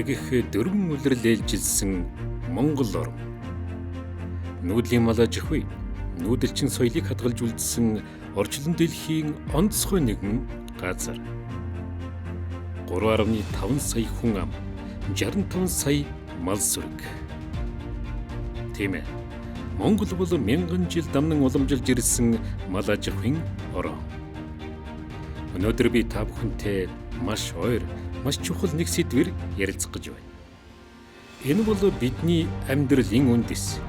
эргэх дөрвөн үлрэл ээлжилсэн Монгол орн. Нүүдлийн мал аж ахуй, нүүдэлчин соёлыг хадгалж үлдсэн орчлон дэлхийн онцгой нэгэн газар. 3.5 сая хүн ам, 65 сая мал сүрэг. Тийм ээ. Монгол бол мянган жил дамнан уламжилж ирсэн мал аж ахуйн орон. Өнөөдөр би та бүхэнтэй маш ойр, маш чухал нэг сэдвээр ярилцах гэж байна. Энэ бол бидний амьдралын үндэс.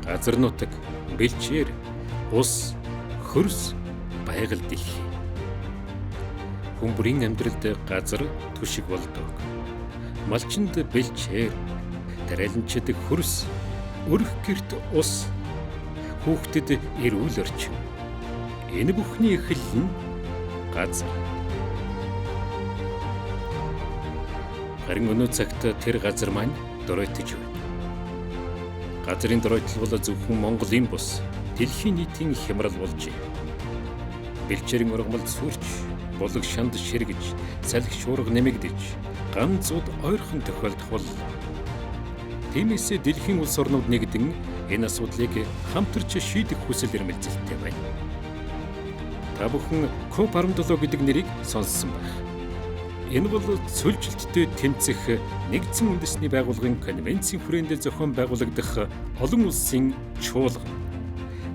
Газар нутаг, бэлчээр, ус, хөрс, байгаль дэлхий. Хүмүүрийн амьдралд газар түшиг болдог. Малчинд бэлчээр, тариаланчид хөрс, өрх гэрт ус, хүүхдэд эрүүл орчин. Энэ бүхний эхлэл нь газар. Харин өнөө цагт тэр газар маань доройтож байна. Газрын доройтол бол зөвхөн Монголын бус, дэлхийн нийтийн хямрал болжээ. Бэлчээрийн ургамалд сүрч, булаг шанд ширгэж, салхи шуурга нэмэгдэж, ганцуд ойрхон тохиолдох бол. Тиймээс дэлхийн улс орнууд нэгдэн энэ асуудлыг хамтарч шийдэх хүсэл эрмэлзэлтэй байна. Та бүхэн COP17 гэдэг нэрийг сонссон байх. Энэ бол цөлжилттэй тэмцэх нэгдсэн үндэсний байгууллагын конвенцийн хүрээнд зохион байгуулагдах олон улсын чуулган.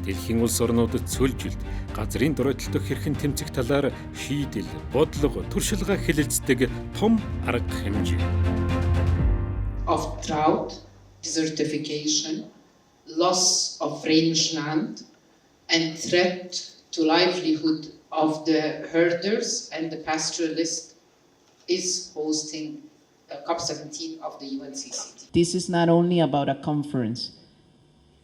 Дэлхийн улс орнуудад цөлжилт, газрын доройтолтой хэрхэн тэмцэх талаар шийдэл, бодлого, туршилгаа хэлэлцдэг том арга хэмжээ. Of drought, desertification, loss of rangeland, and threat to livelihood of the herders and the pastoralists is hosting COP17 of the UNCCT. This is not only about a conference,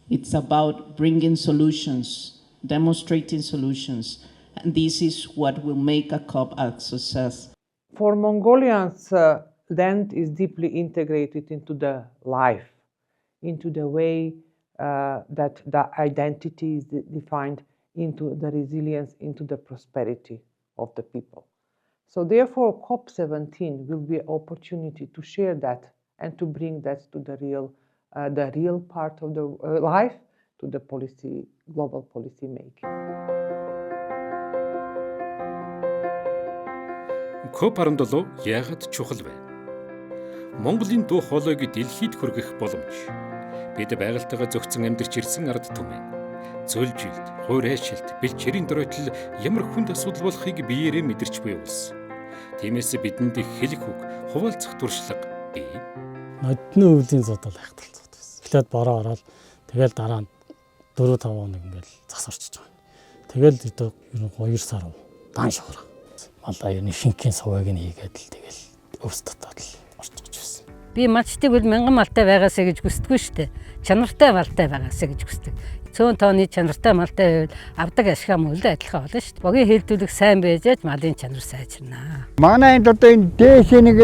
it's about bringing solutions, demonstrating solutions, and this is what will make a COP a success. For Mongolians, land is deeply integrated into the life, into the way that the identity is defined, into the resilience, into the prosperity of the people. So therefore, COP17 will be an opportunity to share that and to bring that to the real part of the life, to the policy, global policy making. COP17 яагаад чухал вэ? Монголын дуу хоолойг дэлхийд хүргэх боломж. Бид байгальтайгаа зохицон амьдарч ирсэн ард түмэн. Цөлжилт, хуур хайшилт, бэлчээрийн доройтол ямар хүнд асуудал болохыг биеэрээ мэдэрч буй улс. Тиймээс бидэнд хэлэх үг, хуваалцах туршлага бий. Нодны өвлийн зодол хайхталцдаг байсан. Эхлээд бороо ороод тэгэл дараа нь 4-5 хоног ингээл зас орчиж байгаа. Тэгэл ер нь 2 сар дан шуурга. Малаа ер нь шинкийн суваг нь хийгээд л тэгэл өвс татаад л орчих гэж байсан. Би малчтыг бол мянган малтай байгаасаа гэж хүсдэггүй шүү дээ. Чанартай малтай байгаасаа гэж хүсдэг. Цөөн тооны чанартай малтай байвал авдаг ашиг мөлөө адилхан болно шүү дээ. Богийн хэлдүүлэх сайн байж аж малын чанар сайжирнаа. Манай энд одоо энэ дээш нэг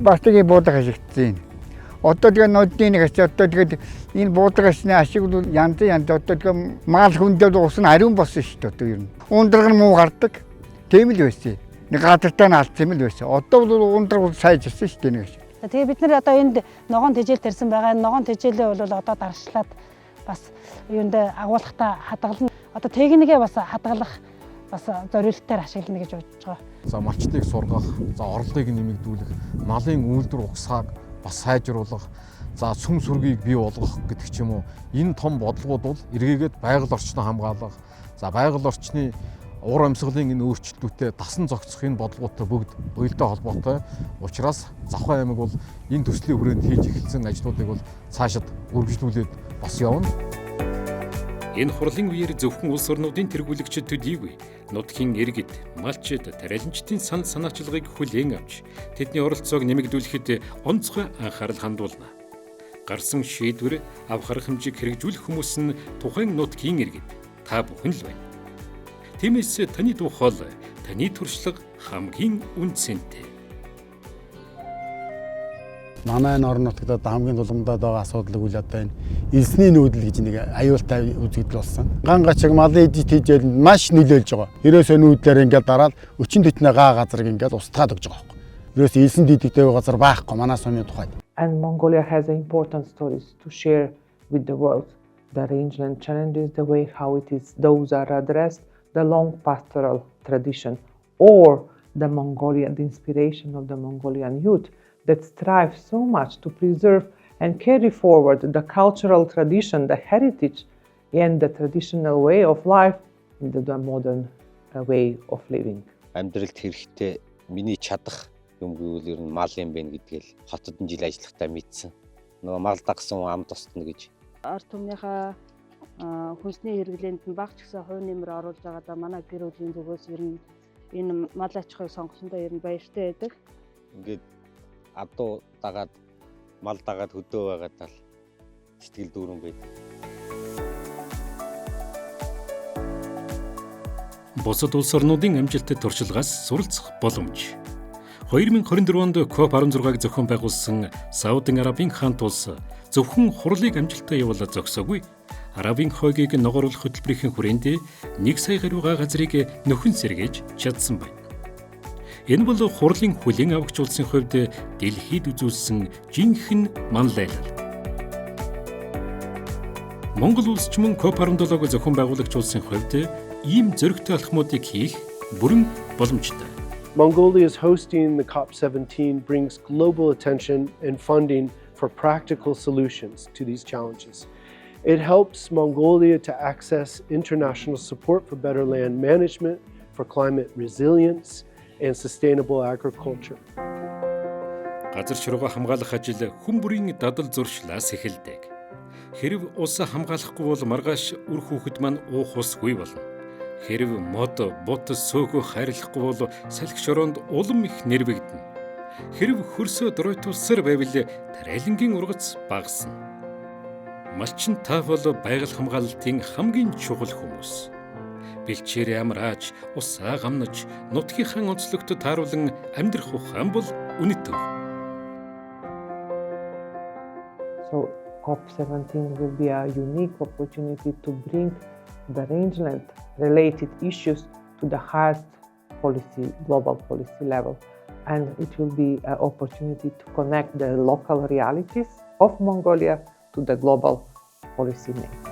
бастыг буудаг ашигтсан. Одоо тэгээ нодны нэг ашиг одоо тэгээд энэ буудаг ашигны ашиг бол янз одоо тэгээ мал хүндээ ус нь ариун болсон шүү дээ одоо ер нь. Ундраг нь муу гардаг. Тийм л байсан. Нэг гадартаа нь алдсан юм л байсан. Одоо бол ундраг сайжирсан шүү дээ нэг ашиг. Тэгээ бид нар одоо энд ногоон тэжээл тарьсан байгаа. Ногоон тэжээлээ бол одоо даршлаад бас юунд агуулгатай хадгална. Одоо техникээ бас хадгалах бас зорилтоор ашиглана гэж бодож байгаа. За малчтыг сургах, за орлогыг нэмэгдүүлэх, малын үйлдвэр угсааг бас сайжруулах, за сүм сүргийг бий болгох гэдэг ч юм уу. Энэ том бодлогууд бол эргээгээд байгаль орчноо хамгаалах, за байгаль орчны уур амьсгалын энэ өөрчлөлтүүтэй дасан зохицох энэ бодлоготой бүгд уялдаа холбоотой. Учираас Завхан аймаг бол энэ төслийн хүрээнд хийж эхэлсэн ажлуудыг бол цаашид үргэлжлүүлээд бас явна. Энэ хурлын үеэр зөвхөн улс орнуудын тэргүүлэгчид төдийгүй нутгийн иргэд, малчид, тариаланчдын санал санаачлагыг хүлээн авч тэдний оролцоог нэмэгдүүлэхэд онцгой анхаарал хандуулна. Гарсан шийдвэр авах арга хэмжээг хэрэгжүүлэх хүмүүс нь тухайн нутгийн иргэд та бүхэн л байна. Тиймээс таны дуу хоолой, таны туршлага хамгийн үнцэнтэй. Манай энэ орон нутгад хамгийн тулгамдаад байгаа асуудлыг үл одоо энэ элсний нүүдэл гэж нэг аюултай үзэгдэл болсон. Гангачиг малын эдит хийжэл маш нөлөөлж байгаа. Ерөөсөө нүүдлэр ингээд дараад өчин төтнө гаа газрыг ингээд устгаад өгч байгаа байхгүй. ерөөс элсэн дийдэгтэй газар байхгүй манай сумын тухайд. And Mongolia has important stories to share with the world. The rangeland challenges, the way how it is, those are addressed, the long pastoral tradition, or the inspiration of the Mongolian youth that strive so much to preserve and carry forward the cultural tradition, the heritage, and the traditional way of life into the modern way of living. Амьдралд хэрэгтэй миний чадах юм гэвэл ер нь мал юм байна гэдгээл хотод жил ажиллахтаа мэдсэн. Нөгөө мал дагсан ам тусна гэж. Ард түмнийхээ хүнсний хэрэглээнд нь багч гэсэн хувь нэмэр оруулж байгаадаа манай гэр бүлийн зүгээс ер нь энэ мал аж ахуйг сонгосондоо ер нь баяртай байдаг. Ингээд адуу дагаад мал дагаад хөдөө байгаадаа л сэтгэл дүүрэн байдаг. Бусад улс орнуудын амжилттай туршлагаас суралцах боломж. 2024 онд COP16-г зохион байгуулсан Саудын Арабын хаант улс зөвхөн хурлыг амжилттай явуулаад зогсоогүй. Арабын хойгийг ногооруулах хөтөлбөрийн хүрээнд 1 сая гаруй газрыг нөхөн сэргээж чадсан байна. Энэ бол хурлын хүлээн авагч улсын хувьд дэлхийд үзүүлсэн жинхэнэ манлайлал. Монгол улс ч мөн COP17-г зохион байгуулагч улсын хувьд ийм зөрөгтэй алхмуудыг хийх бүрэн боломжтой. Mongolia's hosting the COP17 brings global attention and funding for practical solutions to these challenges. It helps Mongolia to access international support for better land management, for climate resilience, and sustainable agriculture. Газар шируугаа хамгаалах ажил хүн бүрийн дадал зуршлаас эхэлдэг. Хэрв ус хамгаалахгүй бол маргааш үр хүүхэд маань уух усгүй болно. Хэрв мод, бут, сөөгөө хайрлахгүй бол салхи шороонд улам их нэрвэгдэнэ. Хэрв хөрсөө дройтуулсаар байвал тарайлангийн ургац багасна. Малчин та бол байгаль хамгаалалтын хамгийн чухал хүмүүс. Бэлчээр амрааж, усаа гамнаж, нутгийнхаа онцлогт тааруулан амьдрах ухаан бол үнэтэй. So COP17 will be a unique opportunity to bring the rangeland-related issues to the highest global policy level. And it will be an opportunity to connect the local realities of Mongolia to the global policy making.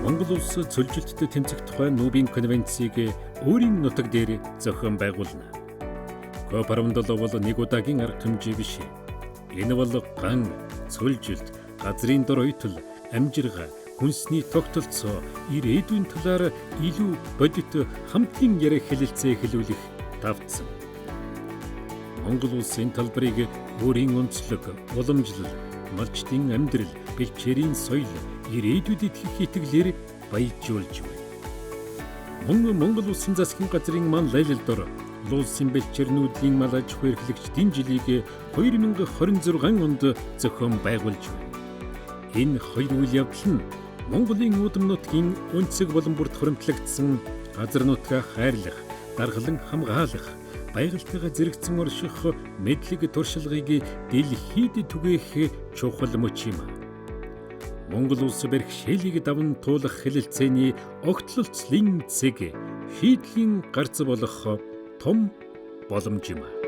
Монгол улс цөлжилттэй тэмцэх тухай Нүүбийн конвенцийг өөрийн нутаг дээр зохион байгуулна. COP17 бол нэг удаагийн арга хэмжээ биш. Энэ бол ган, цөлжилт, газрын дор ойтол, амжиргаа, хүнсний тогтолцоо, ирээдүйн талаар илүү бодит хамтын яриа хэлэлцээ эхлүүлэх давтсан. Монгол улсын талбарыг өөрийн онцлог, уламжлал, малчдын амьдрал, бэлчээрийн соёл, ирээдүйд итгэх итгэлээр баяжуулж байна. Мөн Монгол улсын засгийн газрын манлайлал дор улсын бэлчээрнүүдийн мал аж ахуй эрхлэгчдийн жилийг 2026 онд зохион байгуулж байна. Энэ хоёр үйл явдал нь Монголын үүдэн нутгийн өнцөг болон бүрт хуримтлагдсан газар нутгаа хайрлах, даргалан хамгаалах, байгальтайгаа зэрэгцэн орших мэдлэг туршлагыг дэлхийд түгээх чухал мөч юм. Монгол улс бэрхшээлийг даван туулах хэлэлцээний огтлолцлын цэг шийдлийн гарц болох том боломж юм.